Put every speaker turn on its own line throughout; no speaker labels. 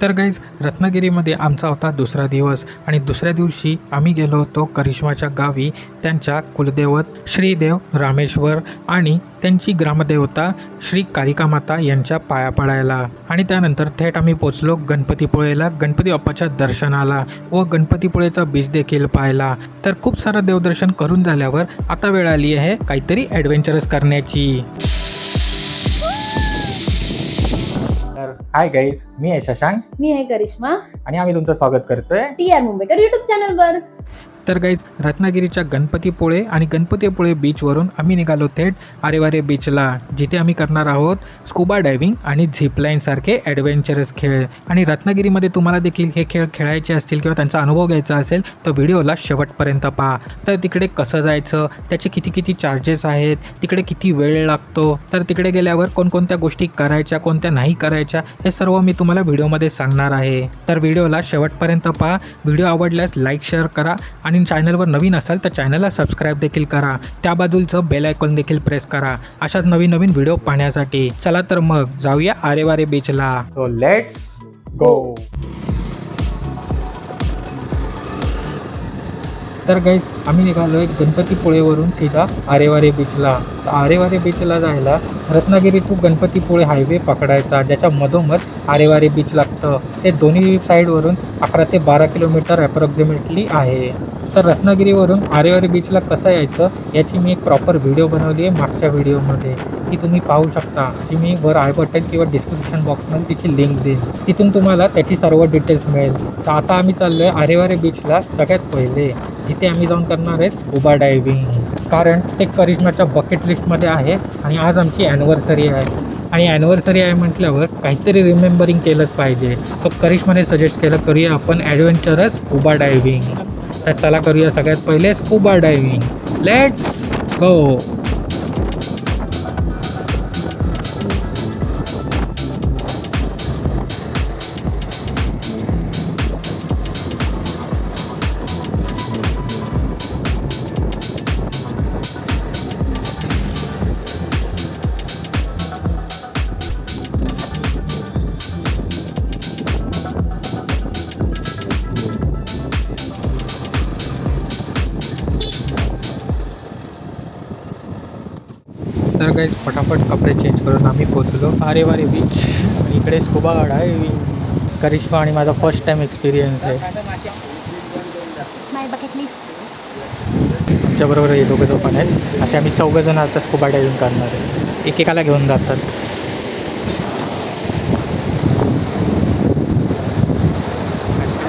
तर गाईज रत्नागिरीमध्ये आमचा होता दुसरा दिवस आणि दुसऱ्या दिवशी आम्ही गेलो होतो करिश्माच्या गावी त्यांच्या कुलदैवत श्रीदेव रामेश्वर आणि त्यांची ग्रामदेवता श्री कालिका माता यांच्या पाया पडायला आणि त्यानंतर थेट आम्ही पोचलो गणपतीपुळेला गणपती बाप्पाच्या दर्शनाला व गणपतीपुळेचा बीच देखील पाहिला। तर खूप सारं देवदर्शन करून झाल्यावर आता वेळ आली आहे काहीतरी ॲडव्हेंचरस करण्याची। हाय गाईज, मी आहे शशांक,
मी आहे करिश्मा
आणि आम्ही तुमचं स्वागत करतोय
TR मुंबईकर युट्यूब चॅनलवर।
तर गाईज रत्नागिरीच्या गणपतीपुळे आणि गणपतीपुळे बीचवरून आम्ही निघालो थेट आरेवारे बीचला, जिथे आम्ही करणार आहोत स्कुबा डायव्हिंग आणि झिपलाईन सारखे ॲडव्हेंचरस खेळ। आणि रत्नागिरीमध्ये तुम्हाला देखील हे खेळ खेळायचे असतील किंवा त्यांचा अनुभव घ्यायचा असेल तर व्हिडिओला शेवटपर्यंत पहा। तर तिकडे कसं जायचं, त्याचे किती चार्जेस आहेत, तिकडे किती वेळ लागतो, तर तिकडे गेल्यावर कोणकोणत्या गोष्टी करायच्या कोणत्या नाही करायच्या हे सर्व मी तुम्हाला व्हिडिओमध्ये सांगणार आहे। तर व्हिडिओला शेवटपर्यंत पहा। व्हिडिओ आवडल्यास लाईक शेअर करा आणि चॅनलवर नवीन असाल तर चॅनलला सबस्क्राईब देखील करा, त्या बाजूचं बेल आयकॉन देखील प्रेस करा अशाच नवीन व्हिडिओ पाहण्यासाठी। चला तर मग जाऊया आरेवारे बीचला। So let's go. तर गाईज आम्ही निघालो आहे गणपतीपुळेवरून सीधा आरेवारे बीचला। तर आरेवारे बीचला जायला रत्नागिरी टू गणपतीपुळे हायवे पकडायचा, ज्याच्या मधोमध आरेवारे बीच लागतं। ते दोन्ही साईडवरून 11 ते 12 किलोमीटर ॲप्रॉक्सिमेटली आहे। तर रत्नागिरीवरून आरेवारे बीचला कसं यायचं याची मी एक प्रॉपर व्हिडिओ बनवली आहे मागच्या व्हिडिओमध्ये, ती तुम्ही पाहू शकता, जी मी वर आय बटन किंवा डिस्क्रिप्शन बॉक्समध्ये तिची लिंक देईन, तिथून तुम्हाला त्याची सर्व डिटेल्स मिळेल। तर आता आम्ही चाललो आहे आरेवारे बीचला सगळ्यात पहिले, जिथे आम्ही जाऊन करणार आहे स्कुबा डायव्हिंग, कारण ते करिश्माच्या बकेट लिस्टमध्ये आहे आणि आज आमची ॲनिव्हर्सरी आहे आणि ॲनिव्हर्सरी आहे म्हटल्यावर काहीतरी रिमेंबरिंग केलंच पाहिजे। सो करिश्माने सजेस्ट केलं करूया आपण ॲडव्हेंचरस स्कुबा डायव्हिंग। तर चला करूया सगळ्यात पहिले स्कुबा डायव्हिंग, लेट्स गो। तर गाईज फटाफट कपडे चेंज करून आम्ही पोचलो आरेवारे बीच आणि इकडे स्कुबा डायव्हिंग करिश्मा आणि माझा फर्स्ट टाइम एक्सपिरियन्स आहे।
माय बकेट लिस्ट।
आमच्याबरोबर हे दोघं पण आहेत, असे आम्ही 4 जण आता स्कुबा डायव्हिंग करणार आहे, एकेकाला घेऊन जातात।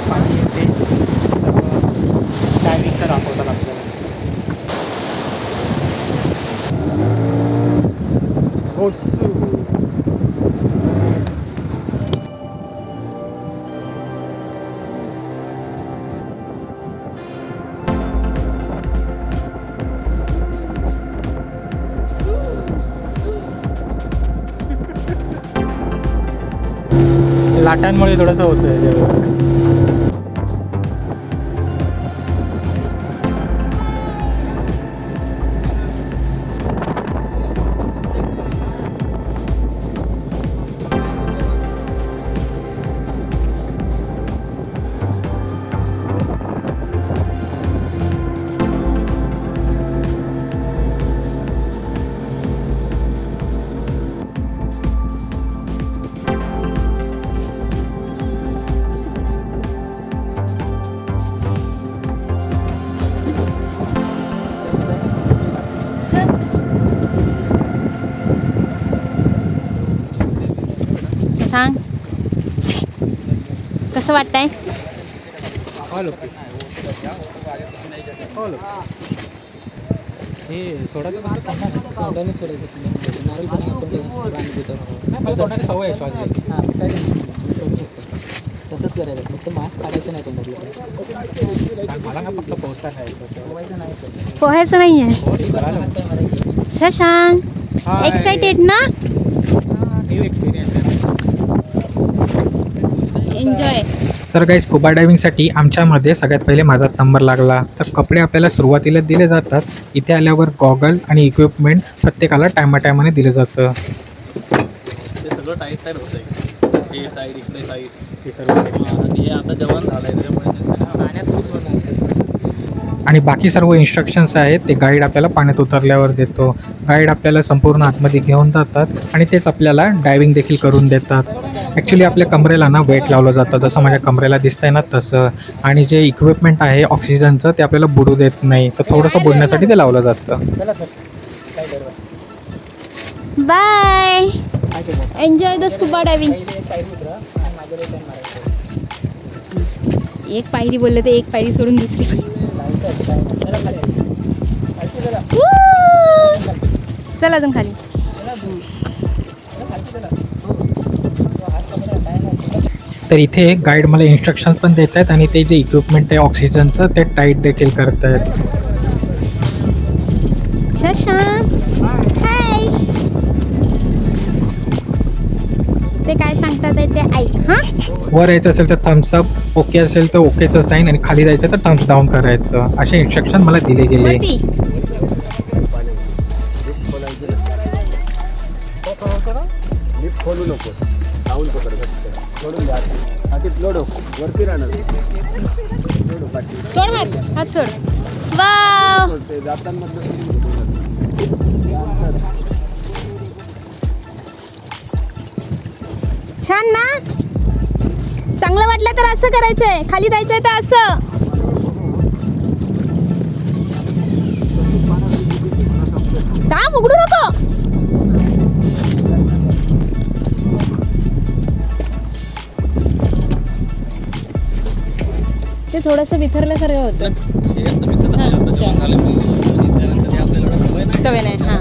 पाणी येते डायव्हिंगचं दाखवतात आपल्याला। लाटांमुळे थोडंसं होतं।
सांग कसं वाटतंय?
हे सोडायचं तोंडाने सवय
तसंच करायचं, फक्त मास्क काढायचं नाही तोंडातलं।
मला ना फक्त पोहायचं
पोहायचं नाही आहे शशांक, एक्साइटेड ना?
New experience
enjoy.
तर गाईज स्कुबा डायव्हिंगसाठी आमच्यामध्ये सगळ्यात पहिले माझा नंबर लागला। तर कपडे आपल्याला सुरुवातीला दिले जातात, इथे आल्यावर गॉगल आणि इक्विपमेंट प्रत्येकाला टायमाने दिलं जातं।
ते सगळं टाईट होतं, हे साईड इकडे साईड
गोष्टी सर्व.
आणि हे आता जेवण झालंय त्याच्यामुळे पाण्यात खूप
आणि बाकी सर्व इन्स्ट्रक्शन्स आहेत ते गाईड आपल्याला पाण्यात उतरल्यावर देतो. गाईड आपल्याला संपूर्ण आतमध्ये घेऊन जातात आणि तेच आपल्याला डायव्हिंग देखील करून देतात. ॲक्च्युली आपल्या कमरेला ना वेट लावलं जातं, जसं माझ्या कमरेला दिसतंय ना तसं. आणि जे इक्विपमेंट आहे ऑक्सिजनचं ते आपल्याला बुडू देत नाही, तर थोडंसं बुडण्यासाठी ते लावलं जातं.
Bye. Enjoy the scuba diving. एक पायरी बोलले तर एक पायरी सोडून दुसरी पायरी. चला अजून खाली.
तर इथे गाईड मला इन्स्ट्रक्शन पण देत आहेत आणि ते जे इक्विपमेंट आहे ऑक्सिजनचं ते टाईट देखील करत आहेत.
शशांक हाय. ते काय सांगतात ते ऐक. हां,
वर यायचं असेल तर थम्सअप, ओके असेल तर ओकेचं साईन, आणि खाली जायचं तर थम्स डाऊन करायचं, असे इन्स्ट्रक्शन मला दिले गेले.
वरती.
खोलू नको, डाऊन पकड, सोडून द्या. हाती लोडो वरती राहणार,
सोड हात, हात सोड. वाव,
जाताना
छान ना. चांगलं वाटलं तर असं करायचंय, खाली जायचंय तर असं. काम उघडू नको. ते थोडंसं विथरल्यासारखं होतं. सवय नाही. हां,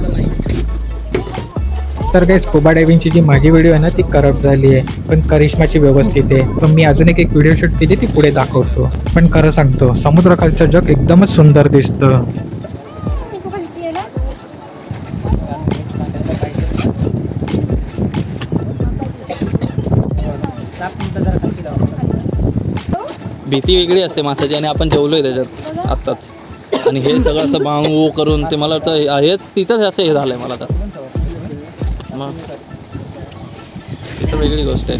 तर काही स्कुबा डायव्हिंगची जी माझी व्हिडिओ आहे ना ती करप्ट झाली आहे, पण करिश्माची व्यवस्थित आहे. पण मी अजून एक व्हिडिओ शूट केली ती पुढे दाखवतो. पण खरं सांगतो, समुद्रखालचं जग एकदमच सुंदर दिसतं.
भीती वेगळी असते माशाची, आणि आपण जेवलोय त्याच्यात आत्ताच, आणि हे सगळं असं बांगू करून ते मला तर हे तिथंच असं हे झालंय मला तर. मग तिथं वेगळी गोष्ट आहे.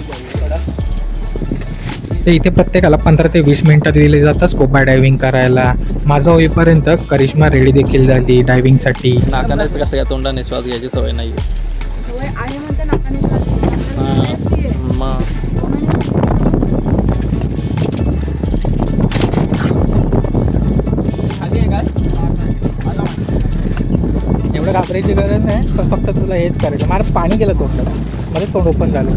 ते इथे प्रत्येकाला 15 ते 20 मिनिटं दिली जातात स्कुबा डायव्हिंग करायला. माझं होईपर्यंत करिश्मा रेडी देखील झाली डायव्हिंगसाठी.
नाकाने कसं या तोंडाने श्वास घ्यायची सवय नाही मग.
एवढं घाबरायची गरज नाही, पण फक्त तुला हेच करायचं. मला पाणी गेलं तोंडात, मध्ये तोंड ओपन झालं.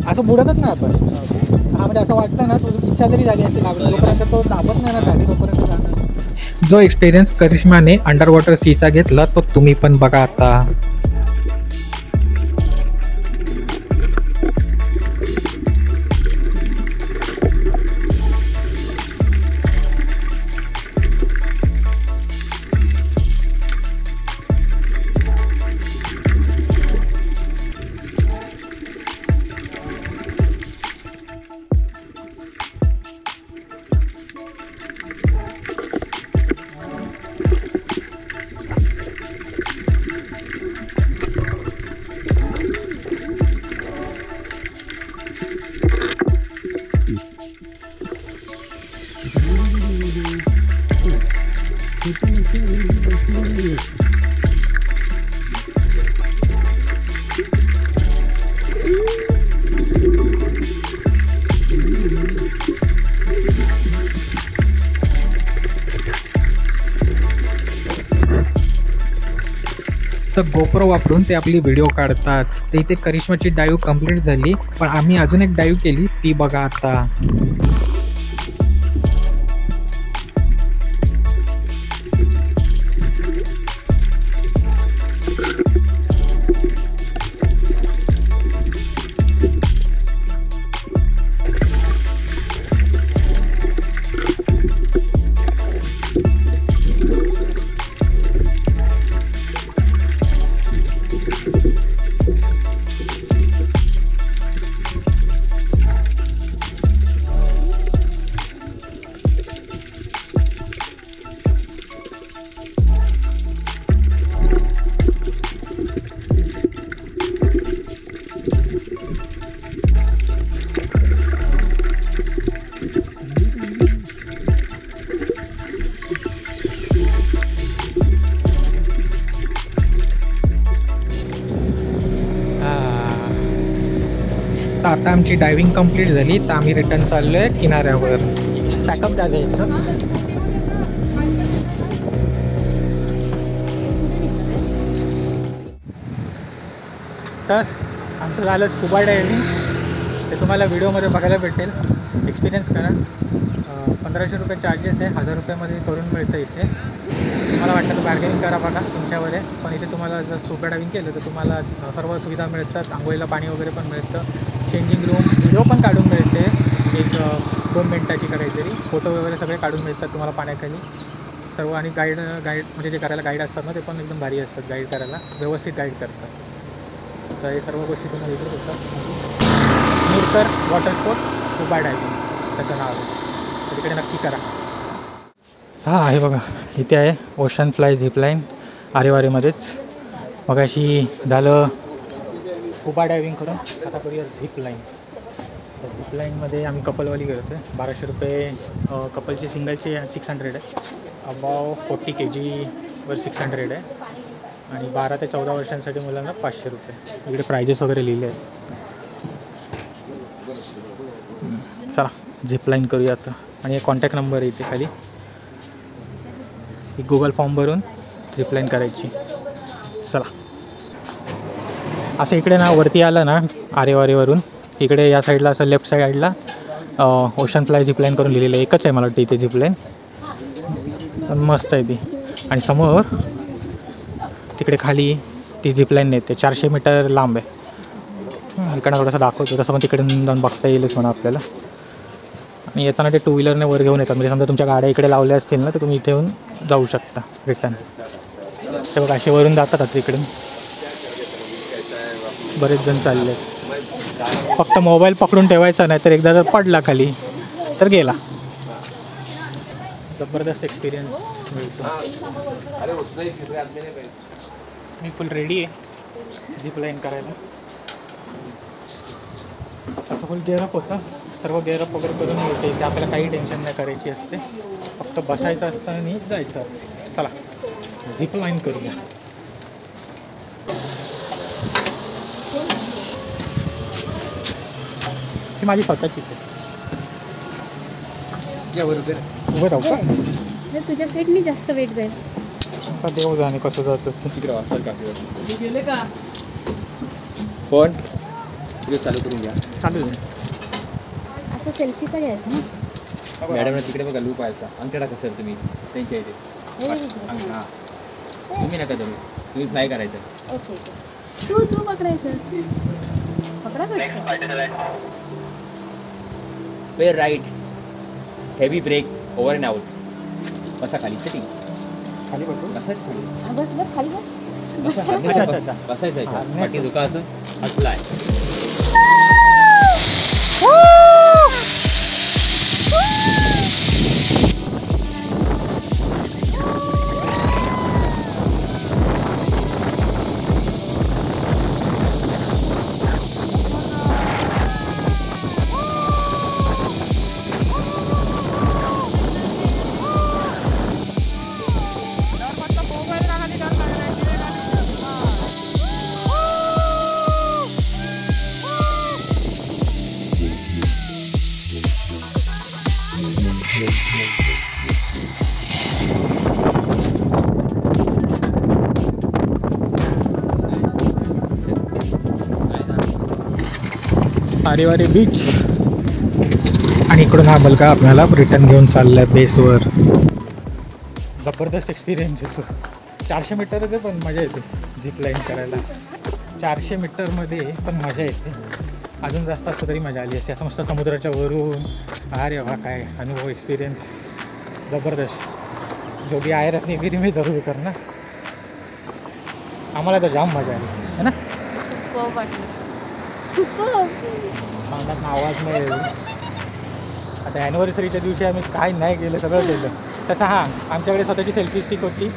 असं बुडतच नाही आपण. हा, म्हणजे असं वाटतं ना, तुझी इच्छा जरी झाली असेल लागली, तोपर्यंत तो दाबत नाही ना खाली, तोपर्यंत जाणार. जो एक्सपिरियन्स करिश्माने अंडर वॉटर सीचा घेतला तो तुम्ही पण बघा आता. तर गोप्रो वापरून ते आपली व्हिडिओ काढतात. ते इथे करिश्माची डाईव्ह कंप्लीट झाली, पण आम्ही अजून एक डाईव्ह केली, ती बघा आता. आमची डायव्हिंग कंप्लीट झाली तर आम्ही रिटर्न चाललो आहे किनाऱ्यावर. पॅकअप द्यायचं. तर आमचं झालं स्कुबा डायव्हिंग. ते तुम्हाला व्हिडिओमध्ये बघायला भेटेल. एक्सपिरियन्स करा. 1500 रुपये चार्जेस आहे. 1000 रुपयामध्ये करून मिळतं इथे. तुम्हाला वाटतं तर बार्गेनिंग करा बघा, तुमच्यावर आहे. पण इथे तुम्हाला जर स्कुबा डायव्हिंग केलं तर तुम्हाला सर्व सुविधा मिळतात. आंघोळीला पाणी वगैरे पण मिळतं. चेंजिंग रूम व्हिडिओ पण काढून मिळते. एक 2 मिनिटाची काहीतरी फोटो वगैरे सगळे काढून मिळतात तुम्हाला पाण्याखाली सर्व. आणि गाईड म्हणजे जे करायला गाईड असतात ना ते पण एकदम भारी असतात. गाईड करायला व्यवस्थित गाईड करतात. तर हे सर्व गोष्टी तुम्हाला इकडे होतात. Mirkar water sport scuba diving त्याचं नाव आहे. तर तिकडे नक्की करा. हां आहे बघा, इथे आहे ओशन फ्लाय झिपलाईन आरेवारेमध्येच. मग अशी झालं स्कुबा डायव्हिंग करून, आता करूया झिपलाईन. तर झिपलाईनमध्ये आम्ही कपलवाली करतो आहे. 1200 रुपये कपलचे, सिंगलचे 600 आहे. अबाव 40 kg वर 600 आहे. आणि 12 ते 14 वर्षांसाठी मुलांना 500 रुपये. इकडे प्रायजेस वगैरे लिहिले आहेत. चला झिपलाईन करूया आता. आणि एक कॉन्टॅक्ट नंबर आहे इथे खाली. एक गुगल फॉर्म भरून झिपलाईन करायची. चला असं इकडे ना वरती आलं ना आरेवारेवरून, इकडे या साईडला असं लेफ्ट साईडला ओशन फ्लाय झिपलाईन करून लिहिलेलं आहे. एकच आहे मला वाटतं इथे झिपलाईन, पण मस्त आहे ती. आणि समोर तिकडे खाली ती झिपलाईन येते. 400 मीटर लांब आहे. इकडनं थोडंसं दाखवतो, तसं पण तिकडे जाऊन बघता येईलच म्हणा आपल्याला. आणि येताना ते 2 व्हीलरने वर घेऊन येतात. म्हणजे समजा तुमच्या गाड्या इकडे लावल्या असतील ना तर तुम्ही इथे येऊन जाऊ शकता रिटर्न. ते बघा असे वरून जातात आता इकडून. बरेच जण चालले. फक्त मोबाईल पकडून ठेवायचा नाही तर एकदा जर पडला खाली तर गेला. जबरदस्त एक्सपिरियन्स मिळतो. मी फुल रेडी आहे झिपलाईन करायला. असं फुल गेअरअप होतं. सर्व गेअरअप वगैरे करून मिळते की आपल्याला काही टेन्शन नाही करायची असते. फक्त बसायचं असतं आणि जायचं असतं. चला झिपलाईन करूया. ही माझी स्वतःचीच आहे. उभं राहू का?
तुझ्या सेटनी जास्त वेट जाईल.
आता देऊ जाणे कसं जातं
तिकडे वाजतात का गेले का फोन चालू करून घ्या.
चालू आहे.
असं सेल्फीचा घ्यायचं ना.
मॅडमला तिकडे बघा लूप व्हायचा. अंगठा टाका सर तुम्ही त्यांच्या इथे. हां तुम्ही नका तुम्ही फ्लाय करायचं.
ओके तू पकडायचं. पकडा
way right heavy break over and out. बसा खाली सेटिंग
खाली बसू.
बसायचं खाली.
बस खाली बस.
बसायचं पाठी दुखा असं असला आहे.
आरेवारे बीच. आणि इकडून हा बलका आपल्याला रिटर्न घेऊन चालला आहे बेसवर. जबरदस्त एक्सपिरियन्स येतो. 400 मीटरच आहे पण मजा येते झिपलाईन करायला. 400 मीटरमध्ये पण मजा येते. अजून जास्त असतं तरी मजा आली असते. असं मस्त समुद्राच्या वरून. अरे वा काय अनुभव एक्सपिरियन्स जबरदस्त. जो भी आहे रत्नागिरी मी जरूर करणार. आम्हाला तर जाम मजा आली है ना.
सुपर वाटलं.
तोंडात आवाज नाही येईल. आता ॲनिव्हर्सरीच्या दिवशी आम्ही काय नाही केलं, सगळं केलं. तसं हां आमच्याकडे स्वतःची सेल्फी स्टिक होती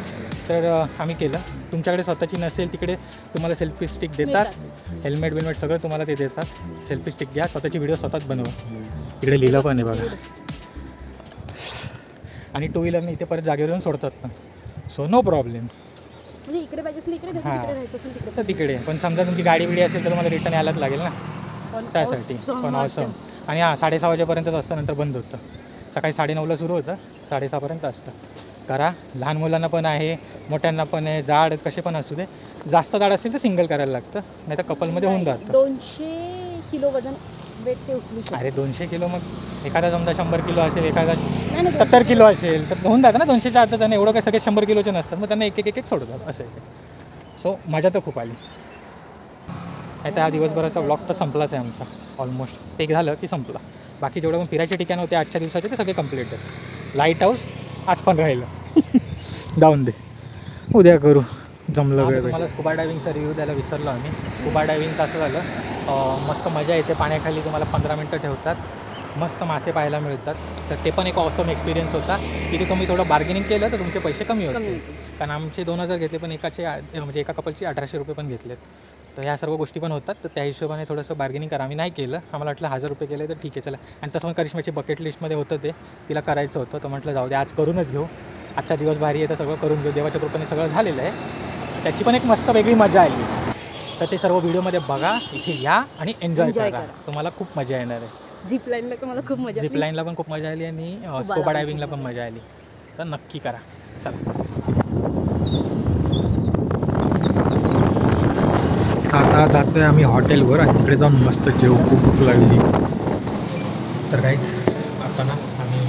तर आम्ही केलं. तुमच्याकडे स्वतःची नसेल तिकडे तुम्हाला सेल्फी स्टिक देतात. हेल्मेट बिल्मेट सगळं तुम्हाला ते देतात. सेल्फी स्टिक घ्या, स्वतःची व्हिडिओ स्वतःच बनवा. इकडे लिहिलं पण आहे बघा. आणि 2 व्हीलरने इथे परत जागेवर येऊन सोडतात पण. So no problem.
म्हणजे इकडे पाहिजे असेल इकडे, तिकडे राहायचं असेल तिकडे.
तर तिकडे पण समजा तुमची गाडी बिडी असेल तर तुम्हाला रिटर्न यायलाच लागेल ना. त्यासाठी पण ऑसम. आणि हां 6:30 वाजेपर्यंतच असतं, नंतर बंद होतं. सकाळी 9:30ला सुरू होतं, 6:30पर्यंत असतं. करा, लहान मुलांना पण आहे, मोठ्यांना पण आहे, जाड कसे पण असू दे. जास्त जाड असेल तर सिंगल करायला लागतं, नाही तर कपलमध्ये होऊन जातं.
200 किलो वजन वेट ते उचलू शकतो.
अरे 200 किलो, मग एखादा समजा 100 किलो असेल, एखादा 70 किलो असेल तर होऊन जातं ना 200च्या आत. त्यांना एवढं काही सगळे 100 किलोचे नसतात, मग त्यांना एक सोडतात असं आहे. सो मजा तर खूप आली. नाही तर हा दिवसभराचा ब्लॉग तर संपलाच आहे आमचा ऑलमोस्ट. ते झालं की संपला. बाकी जेवढं पण फिरायचे ठिकाण होते आजच्या दिवसाचे ते सगळे कंप्लीट आहेत. लाईट हाऊस आज पण राहिलं जाऊन दे, उद्या करू जमलं वेळ. तुम्हाला स्कुबा डायव्हिंगचा रिव्ह्यू द्यायला विसरलो आम्ही. स्कुबा डायव्हिंगचं असं झालं, मस्त मजा येते. पाण्याखाली तुम्हाला 15 मिनटं ठेवतात, मस्त मासे पाहायला मिळतात. तर ते पण एक ऑसम एक्सपिरियन्स होता. तिथे तुम्ही थोडं बार्गेनिंग केलं तर तुमचे पैसे कमी होते. कारण आमचे 2000 घेतले, पण म्हणजे एका कपलचे 1800 रुपये पण घेतलेत. तर ह्या सर्व गोष्टी पण होतात. तर त्या हिशोबाने थोडंसं बार्गेनिंग करा. आम्ही नाही केलं, आम्हाला वाटलं 1000 रुपये केले तर ठीक आहे चला. आणि तसं पण करिश्माची बकेट लिस्टमध्ये होतं, ते तिला करायचं होतं. तर म्हटलं जाऊ दे, आज करूनच घेऊ. आजचा दिवस भारी आहे तर सगळं करून घेऊ. देवाच्या कृपेने सगळं झालेलं आहे. त्याची पण एक मस्त वेगळी मजा आली. तर ते सर्व व्हिडिओमध्ये बघा, इथे या आणि एन्जॉय करा. तुम्हाला खूप मजा येणार आहे.
झिप लाईनला तर मला खूप मजा आली.
झिप लाईनला पण खूप मजा आली आणि स्कुबा डायव्हिंगला पण मजा आली. तर नक्की करा. चला आता जातो आहे आम्ही हॉटेलवर आणि तिकडे जाऊन मस्त जेवू. खूप भूक लागली. तर काहीच आता ना आम्ही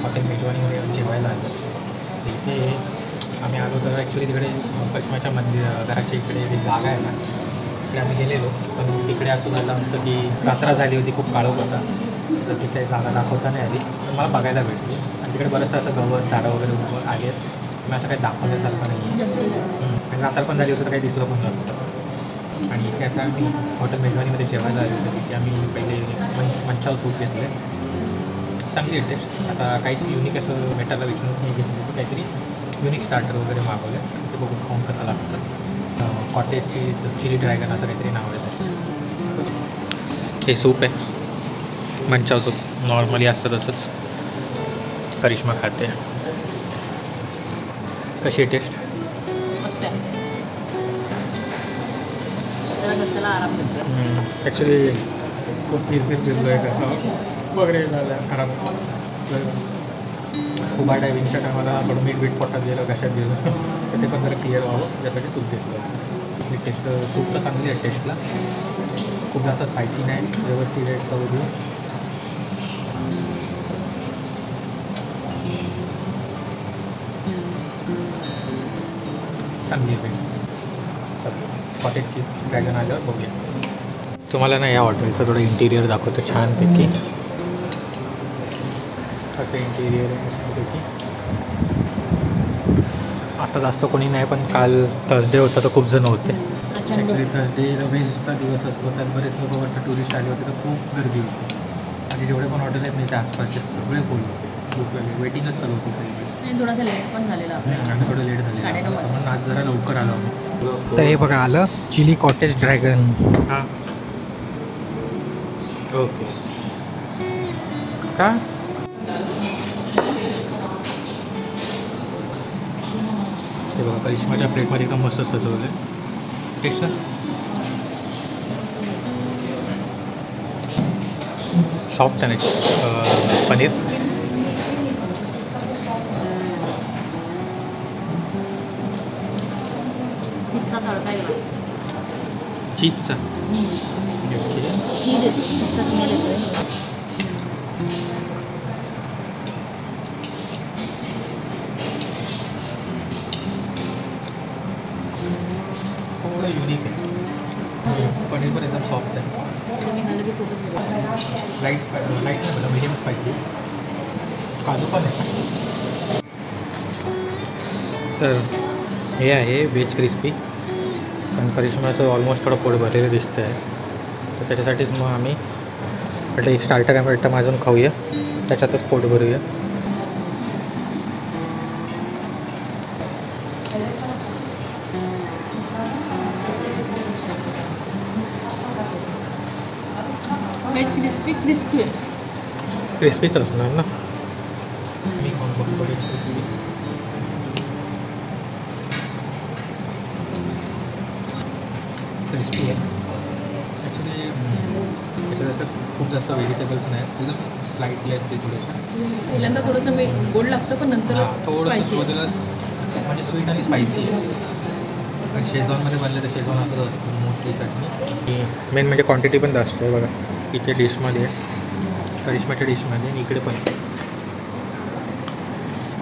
हॉटेल मेजवानीमध्ये जेवायला आलो. इथे आम्ही आलो तर ॲक्च्युली तिकडे करिश्माच्या घराच्या इकडे एक जागा आहे ना, तिकडे आम्ही गेलेलो. पण तिकडे असं झालं आमचं की रात्र झाली होती, खूप काळोख होता. तर तिथे जागा दाखवता नाही आली, पण मला बघायला भेटली. आणि तिकडे बरंचसं असं गवत झाडं वगैरे उभं आले आहेत. मी असं काही दाखवण्यासारखं नाही आहे. आणि रात्र पण झाली होती तर काही दिसलं पण नव्हतं. आणि इथे आता आम्ही हॉटेल मेजवानीमध्ये जेवायला आलो होतो. तिथे आम्ही पहिले मंचाव सूप घेतले, चांगली आहे टेस्ट. आता काहीतरी युनिक असं मेटाला विचारून मी घेतलं की काहीतरी युनिक स्टार्टर वगैरे मागवलं. ते बघून खाऊन कसं लागतं. कॉटेज चीज चिली ड्रॅगन असं काहीतरी नाव आहे त्याचं. हे सूप आहे, मंचाव सूप. नॉर्मली असतं तसंच. करिश्मा खाते. कशी आहे टेस्ट? ॲक्च्युली खूप फिरलो आहे, कसं वगैरे झालं खराब. प्लस स्कुबा डायव्हिंगच्या टायमाला थोडं मीठ पोटात गेलं, कशात गेलं तर ते पण जरा क्लिअर व्हावं त्यासाठी सूप घेतलं. टेस्ट सूप तर चांगली आहे टेस्टला, खूप जास्त स्पायसी नाही, व्यवस्थित आहे. चव देऊ. चांगली आहे टेस्ट. कॉटेज चीज ड्रॅगन आल्यावर बघूया. तुम्हाला ना या हॉटेलचं थोडं इंटिरियर दाखवतो छानपैकी. असं इंटिरियर आहे मस्तपैकी. आता जास्त कोणी नाही, पण काल थर्सडे होता तर खूप जण होते. ॲक्च्युली थर्सडे रमेशचा दिवस असतो, त्यात बरेच लोक वाटतं टुरिस्ट आले होते तर खूप गर्दी होती. आणि जेवढे पण हॉटेल आहेत नाही ते आसपासचे सगळे फुल होते. खूप वेळ वेटिंगच चालू होती सगळी.
थोडासा लेट पण झालेला
आणि थोडं लेट झालं, म्हणून आज जरा लवकर आलो आम्ही. तर हे बघा आलं चिली कॉटेज ड्रॅगन. हां ओके का हे बघा करिश्माच्या प्लेटमध्ये एकदम मस्त सजवलं आहे. टेस्ट सॉफ्ट आहे पनीर. चीजचा थोडं युनिक आहे. पनीर पण एकदम सॉफ्ट आहे. लाईट नाही मला मीडियम स्पायसी. काजू पण आहे. तर हे आहे व्हेज क्रिस्पी. कारण करिश्माचं ऑलमोस्ट थोडं पोट भरलेलं दिसतं आहे, तर त्याच्यासाठीच मग आम्ही म्हटलं एक स्टार्टर आयटम अजून खाऊया, त्याच्यातच पोट भरूया. क्रिस्पीच असणार ना. मी खाऊन बघतो व्हेज क्रिस्पी. क्रिस्पी आहे ॲक्च्युली. त्याच्यात असं खूप जास्त व्हेजिटेबल्स नाही एकदम स्लाईटली असते थोडेसे.
पहिल्यांदा थोडंसं मीठ गोड लागतं पण नंतर
थोडंसं
स्पायसी.
सुरुवातीला म्हणजे स्वीट आणि स्पायसी आहे. पण शेजवानमध्ये बनलं तर शेजवान असंच असतं मोस्टली चटणी. मेन म्हणजे क्वांटिटी पण जास्त आहे बघा इथे डिशमध्ये, करिश्माच्या डिशमध्ये आणि इकडे पण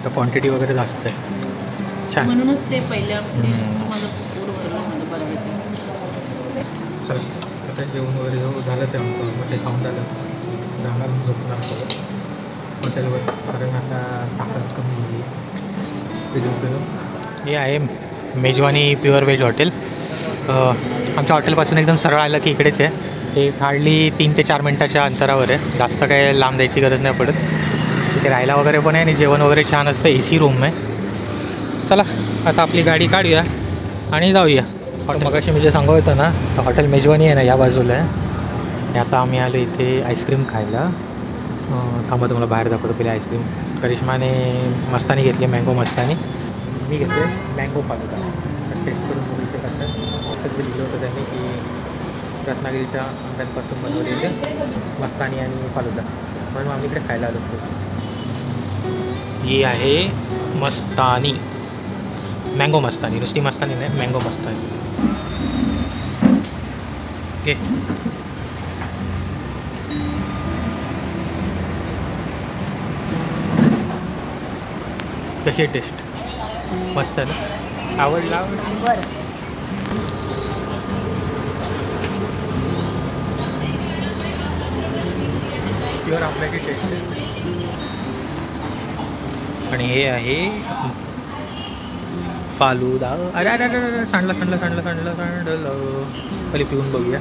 तर क्वांटिटी वगैरे जास्त आहे. छान.
म्हणूनच ते पहिल्या डिश माझं पोट भरलं माझं बऱ्यापैकी.
चला आता जेवण वगैरे झालंच आहे आमचं, मग ते खाऊन झालं जाणार झोपणार सगळं हॉटेलवर, कारण आता ताकद कमी झाली ते झोपेलो. हे आहे मेजवानी प्युअर व्हेज हॉटेल. आमच्या हॉटेलपासून एकदम सरळ आलं की इकडेच आहे. हे हार्डली 3 ते 4 मिनटाच्या अंतरावर आहे, जास्त काही लांब जायची गरज नाही पडत. तिथे राहायला वगैरे पण आहे आणि जेवण वगैरे छान असतं, AC रूम आहे. चला आता आपली गाडी काढूया आणि जाऊया. मगाशी मी जे सांगत होतं ना तर हॉटेल मेजवानी आहे ना या बाजूला आहे. आणि आता आम्ही आलो इथे आईस्क्रीम खायला. थांबा तुम्हाला बाहेर दाखवतो पहिले आईस्क्रीम. करिश्माने मस्तानी घेतली, मँगो मस्तानी. मी घेतले मँगो फालुदा. तर टेस्ट करून बघू इथे कसं असं जे लिहिलं होतं त्यांनी की रत्नागिरीच्या आंब्यांपासून बनवलेले मस्तानी आणि फालुदा, म्हणून आम्ही इकडे खायला आलो असतो. ही आहे मस्तानी, मँगो मस्तानी, नुसती मस्तानी नाही मँगो मस्तानी. ओके कशी टेस्ट? मस्त ना, आवडला.
बरं
प्युअर आपल्याची टेस्ट आहे. आणि हे आहे फालुदा. अरे अरे अरे सांडलं सांडलं सांडलं सांडलं सांडलं. पहिले पिऊन बघूया.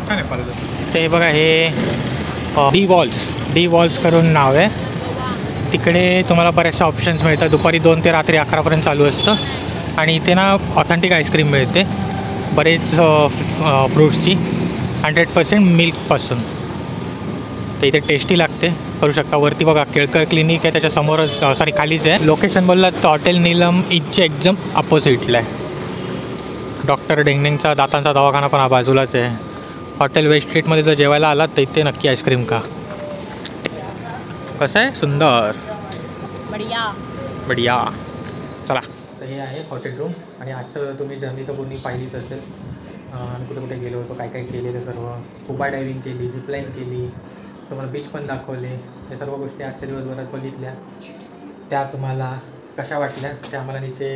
छान आहे फालुदा. ते बघा हे डी वॉल्स करून नाव आहे. तिकडे तुम्हाला बरेचसे ऑप्शन्स मिळतात. दुपारी 2 ते रात्री 11पर्यंत चालू असतं. आणि इथे ना ऑथेंटिक आईस्क्रीम मिळते बरेच फ्रूट्सची, 100% मिल्कपासून. तर इथे टेस्टी लागते, करू शकता. वरती बघा केळकर क्लिनिक आहे, त्याच्यासमोरच खालीच आहे. लोकेशन बोललात तर हॉटेल नीलम इथच्या एकदम अपोजिटला आहे. डॉक्टर डेंगनेंगचा दातांचा दवाखाना पण हा बाजूलाच आहे. हॉटेल वेस्ट स्ट्रीटमध्ये जर जेवायला आलात तर इथे नक्की आईस्क्रीम खा. कसं आहे? सुंदर, बढिया. चला तर हे आहे हॉटेल रूम. आणि आजचं तुम्ही जर्नी तर पूर्ण पाहिलीच असेल. आणि कुठे कुठे गेलो होतो, काय काय केलेलं सर्व. स्कुबा डायव्हिंग केली, झिपलाईन केली, तुम्हाला बीच पण दाखवले. हे सर्व गोष्टी आजच्या दिवसभरात बघितल्या. त्या तुम्हाला कशा वाटल्या ते आम्हाला नीचे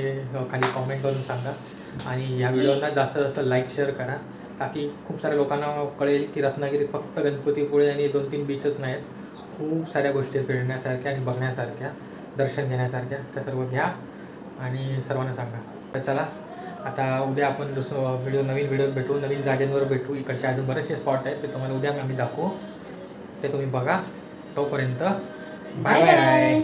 खाली कॉमेंट करून सांगा. आणि ह्या व्हिडिओला जास्त जास्त लाईक शेअर करा, ताकी खूप साऱ्या लोकांना कळेल की रत्नागिरीत फक्त गणपतीपुळे आणि 2-3 बीचच नाहीत, खूप साऱ्या गोष्टी फिरण्यासारख्या आणि बघण्यासारख्या, दर्शन घेण्यासारख्या. त्या सर्व घ्या आणि सर्वांना सांगा. तर चला आता उद्या आपण नवीन व्हिडिओ भेटू, नवीन जागेंवर भेटू. इकडचे अजून बरेचसे स्पॉट आहेत ते तुम्हाला उद्या आम्ही दाखवू, ते तुम्ही बघा. तोपर्यंत बाय बाय.